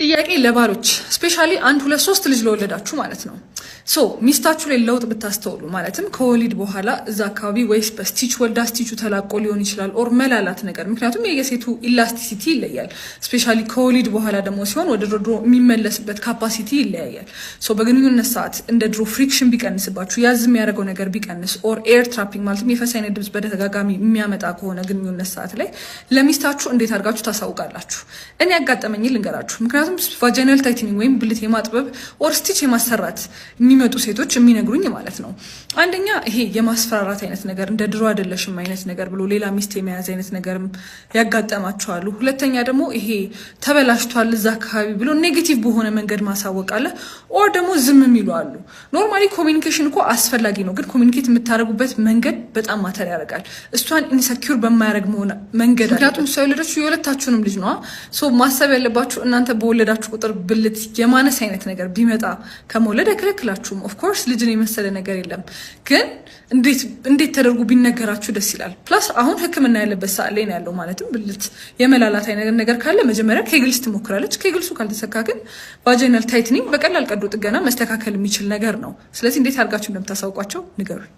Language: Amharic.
ጥያቄ ለባሎች ስፔሻሊ 1 2 3 ልጅ ለወለዳችሁ ማለት ነው። ሶ ሚስታችሁ ላይ ለውጥ ብታስተውሉ ማለትም ከወሊድ በኋላ እዛ አካባቢ ወይስ በስቲች ወልዳ ስቲቹ ተላቆ ሊሆን ይችላል ኦር መላላት ነገር ምክንያቱም የሴቱ ኢላስቲሲቲ ይለያል። ስፔሻሊ ከወሊድ በኋላ ደግሞ ሲሆን ወደ ድሮ የሚመለስበት ካፓሲቲ ይለያያል። ሶ በግንኙነት ሰዓት እንደ ድሮ ፍሪክሽን ቢቀንስባችሁ ያዝ የሚያደርገው ነገር ቢቀንስ ኦር ኤር ትራፒንግ ማለትም የፈስ አይነት ድምጽ በተደጋጋሚ የሚያመጣ ከሆነ ግንኙነት ሰዓት ላይ ለሚስታችሁ እንዴት አድርጋችሁ ታሳውቃላችሁ? እኔ ያጋጠመኝ ልንገራችሁ። ምክንያቱም ቫጂናል ታይትኒንግ ወይም ብልት የማጥበብ ኦር ስቲች የማሰራት የሚመጡ ሴቶች የሚነግሩኝ ማለት ነው። አንደኛ ይሄ የማስፈራራት አይነት ነገር እንደ ድሮ አይደለሽም አይነት ነገር ብሎ ሌላ ሚስት የመያዝ አይነት ነገርም ያጋጠማቸዋሉ። ሁለተኛ ደግሞ ይሄ ተበላሽቷል እዛ አካባቢ ብሎ ኔጌቲቭ በሆነ መንገድ ማሳወቅ አለ። ኦር ደግሞ ዝም የሚሉ አሉ። ኖርማሊ ኮሚኒኬሽን እኮ አስፈላጊ ነው፣ ግን ኮሚኒኬት የምታደርጉበት መንገድ በጣም ማተር ያደርጋል። እሷን ኢንሰኪዩር በማያደርግ መንገድ ምክንያቱም እሷ የወለደችው የሁለታችሁንም ልጅ ነዋ። ሶ ማሰብ ያለባችሁ እናንተ በወለዳችሁ ቁጥር ብልት የማነስ አይነት ነገር ቢመጣ ከመውለድ አይከለክላችሁም። ኦፍኮርስ ልጅን የመሰለ ነገር የለም፣ ግን እንዴት ተደርጎ ቢነገራችሁ ደስ ይላል። ፕላስ አሁን ሕክምና ያለበት ሰዓት ላይ ነው ያለው። ማለትም ብልት የመላላት አይነት ነገር ካለ መጀመሪያ ኬግልስ ትሞክራለች። ኬግልሱ ካልተሰካ ግን ቫጂናል ታይትኒንግ በቀላል ቀዶ ጥገና መስተካከል የሚችል ነገር ነው። ስለዚህ እንዴት አድርጋችሁ እንደምታሳውቋቸው ንገሩኝ።